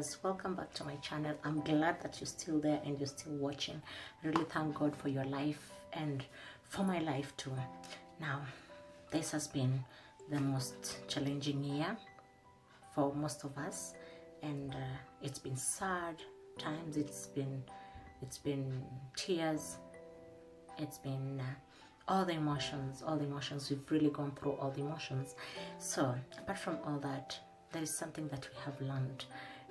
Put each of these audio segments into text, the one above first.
viewers, welcome back to my channel. I'm glad that you're still there and you're still watching. I really thank God for your life and for my life too. Now, this has been the most challenging year for most of us, and it's been sad times, it's been tears, it's been all the emotions. We've really gone through all the emotions. So apart from all that, there is something that we have learned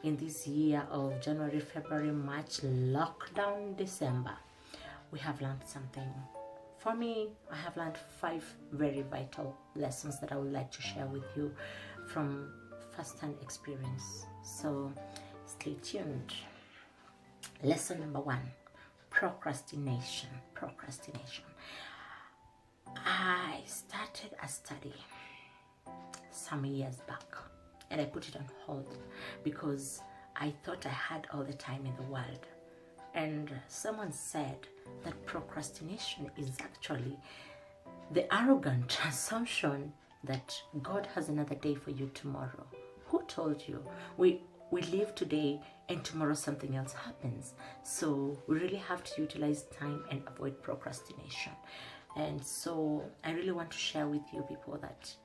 in this year of January, February, March, lockdown, December. We have learned something. For me, I have learned 5 very vital lessons that I would like to share with you from first-hand experience. So stay tuned. Lesson number 1, procrastination. I started a study some years back, and I put it on hold because I thought I had all the time in the world. And someone said that procrastination is actually the arrogant assumption that God has another day for you tomorrow. Who told you? We live today and tomorrow something else happens. So we really have to utilize time and avoid procrastination. And so I really want to share with you people that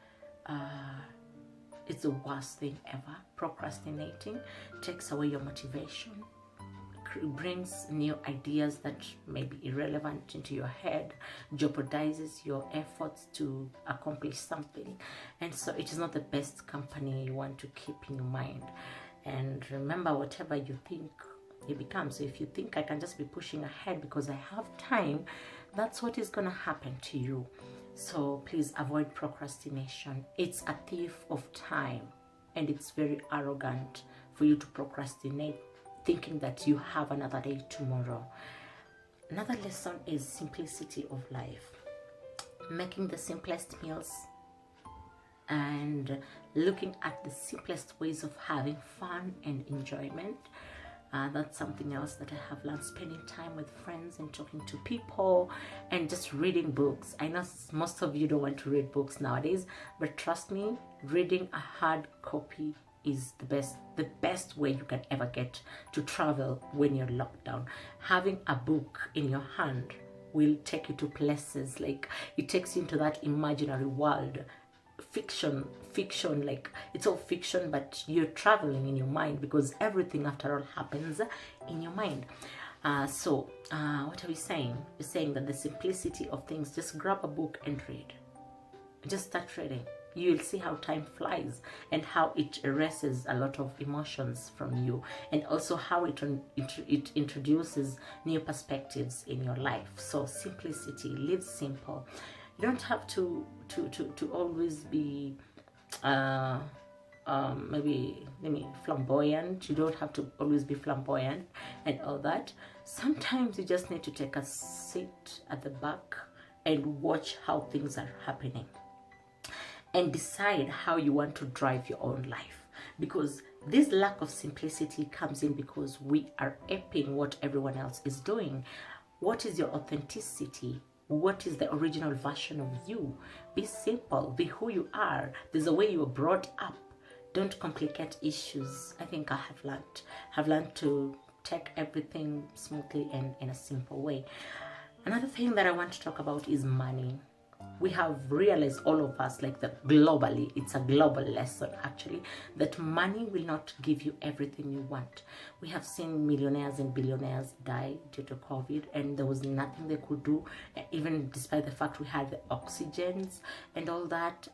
it's the worst thing ever. Procrastinating takes away your motivation, brings new ideas that may be irrelevant into your head, jeopardizes your efforts to accomplish something, and so it is not the best company you want to keep in your mind. And remember, whatever you think, you become. So if you think I can just be pushing ahead because I have time, that's what is going to happen to you. So please avoid procrastination. It's a thief of time, and it's very arrogant for you to procrastinate thinking that you have another day tomorrow. Another lesson is simplicity of life. Making the simplest meals and looking at the simplest ways of having fun and enjoyment. That's something else that I have learned. Spending time with friends and talking to people and just reading books. I know most of you don't want to read books nowadays, but trust me, reading a hard copy is the best way you can ever get to travel when you're locked down. Having a book in your hand will take you to places, like it takes you into that imaginary world. Fiction, like it's all fiction, but you're traveling in your mind because everything after all happens in your mind. So what are we saying? We're saying that the simplicity of things, just grab a book and read. Just start reading. You'll see how time flies and how it erases a lot of emotions from you, and also how it introduces new perspectives in your life. So simplicity, live simple. You don't have to always be maybe flamboyant. You don't have to always be flamboyant and all that. Sometimes you just need to take a seat at the back and watch how things are happening and decide how you want to drive your own life. Because this lack of simplicity comes in because we are aping what everyone else is doing. What is your authenticity? What is the original version of you? Be simple, be who you are. There's a way you were brought up. Don't complicate issues. I think I have learned to take everything smoothly and in a simple way. Another thing that I want to talk about is money. We have realized, all of us, like that globally, it's a global lesson actually, that money will not give you everything you want. We have seen millionaires and billionaires die due to COVID, and there was nothing they could do, even despite the fact we had the oxygens and all that.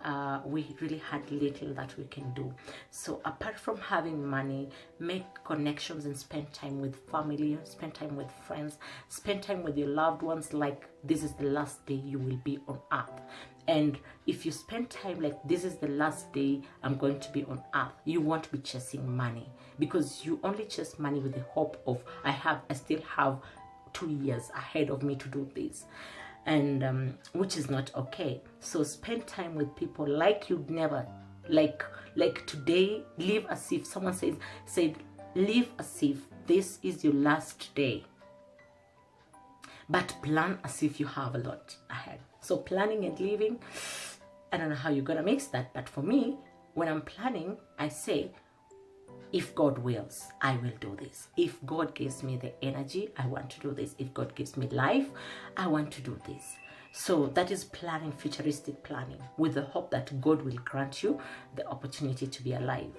We really had little that we can do. So apart from having money, make connections and spend time with family, spend time with friends, spend time with your loved ones. Like, this is the last day you will be on earth. And if you spend time like this is the last day I'm going to be on earth, you won't be chasing money, because you only chase money with the hope of I still have 2 years ahead of me to do this, and which is not okay. So spend time with people like you'd never, like today. Live as if someone said live as if this is your last day, but plan as if you have a lot ahead. So planning and living, I don't know how you're gonna mix that, but for me, when I'm planning, I say if God wills, I will do this. If God gives me the energy, I want to do this. If God gives me life, I want to do this. So that is planning, futuristic planning, with the hope that God will grant you the opportunity to be alive.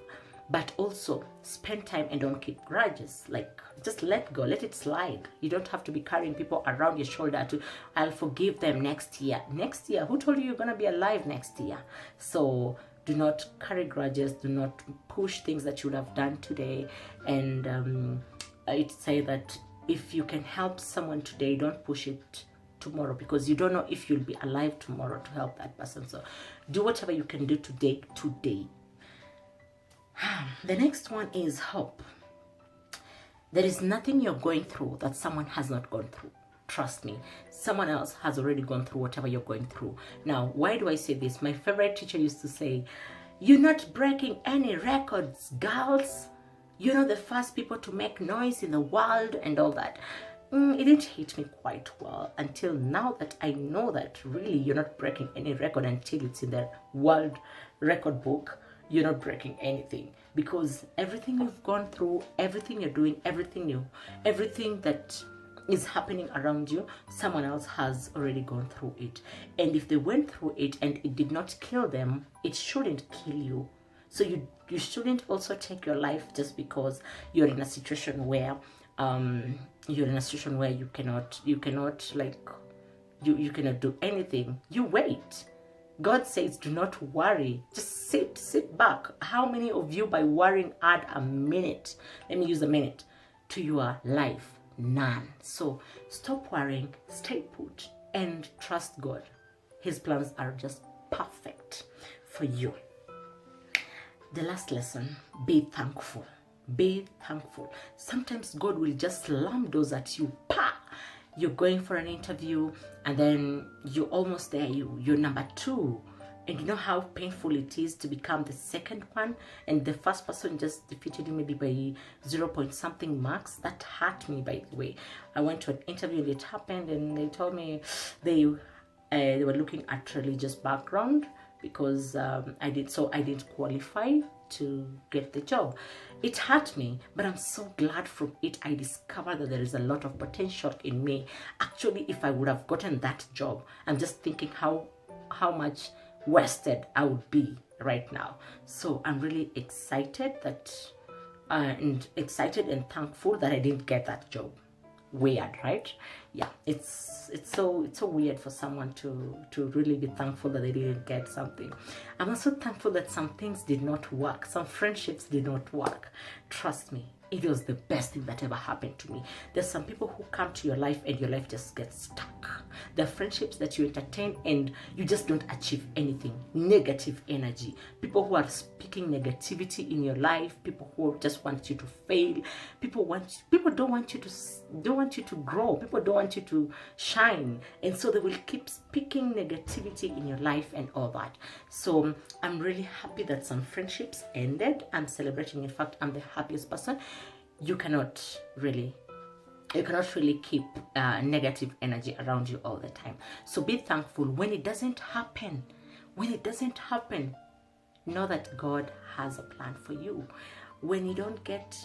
But also spend time and don't keep grudges. Like, just let go, let it slide. You don't have to be carrying people around your shoulder to, I'll forgive them next year. Next year? Who told you you're going to be alive next year? So do not carry grudges. Do not push things that you would have done today. And I'd say that if you can help someone today, don't push it tomorrow, because you don't know if you'll be alive tomorrow to help that person. So do whatever you can do today. The next one is hope. There is nothing you're going through that someone has not gone through. Trust me, someone else has already gone through whatever you're going through. Now, why do I say this? My favorite teacher used to say, you're not breaking any records, girls. You're not the first people to make noise in the world and all that. It didn't hit me quite well until now that I know that really you're not breaking any record until it's in the world record book. You're not breaking anything, because everything you've gone through, everything you're doing, everything that is happening around you, someone else has already gone through it. And if they went through it and it did not kill them, it shouldn't kill you. So you shouldn't also take your life just because you're in a situation where you cannot do anything. You wait. God says, do not worry. Just sit back. How many of you, by worrying, add a minute? Let me use a minute to your life. None. So stop worrying, stay put, and trust God. His plans are just perfect for you. The last lesson, be thankful. Be thankful. Sometimes God will just slam doors at you. Pa! You're going for an interview and then you're almost there. You're number 2. And you know how painful it is to become the second one, and the first person just defeated you maybe by 0 point something marks. That hurt me, by the way. I went to an interview and it happened, and they told me they were looking at religious background, because I didn't qualify to get the job. It hurt me, but I'm so glad from it I discovered that there is a lot of potential in me. Actually, if I would have gotten that job, I'm just thinking how much wasted I would be right now. So I'm really excited and thankful that I didn't get that job. Weird, right? Yeah, it's so weird for someone to really be thankful that they didn't get something. I'm also thankful that some things did not work. Some friendships did not work. Trust me, it was the best thing that ever happened to me. There's some people who come to your life and your life just gets stuck. There are friendships that you entertain and you just don't achieve anything. Negative energy. People who are speaking negativity in your life. People who just want you to fail. People don't want you to grow. People don't want you to shine. And so they will keep speaking negativity in your life and all that. So I'm really happy that some friendships ended. I'm celebrating. In fact, I'm the happiest person. You cannot really keep negative energy around you all the time. So be thankful when it doesn't happen. Know that God has a plan for you. When you don't get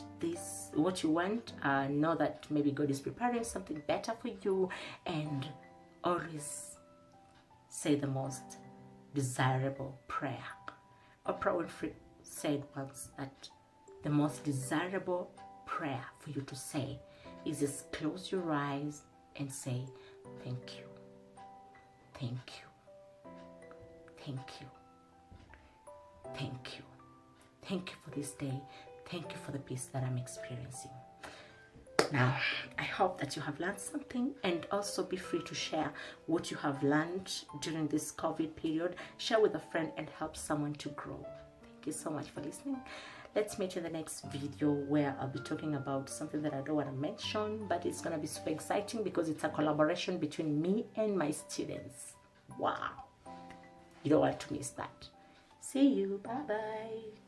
what you want, know that maybe God is preparing something better for you. And always say the most desirable prayer. Oprah Winfrey said once that the most desirable prayer for you to say is just close your eyes and say, thank you, thank you, thank you, thank you, thank you for this day, thank you for the peace that I'm experiencing. Now, I hope that you have learned something, and also be free to share what you have learned during this COVID period. Share with a friend and help someone to grow. Thank you so much for listening. Let's meet in the next video, where I'll be talking about something that I don't want to mention, but it's going to be super exciting because it's a collaboration between me and my students. Wow. You don't want to miss that. See you. Bye-bye.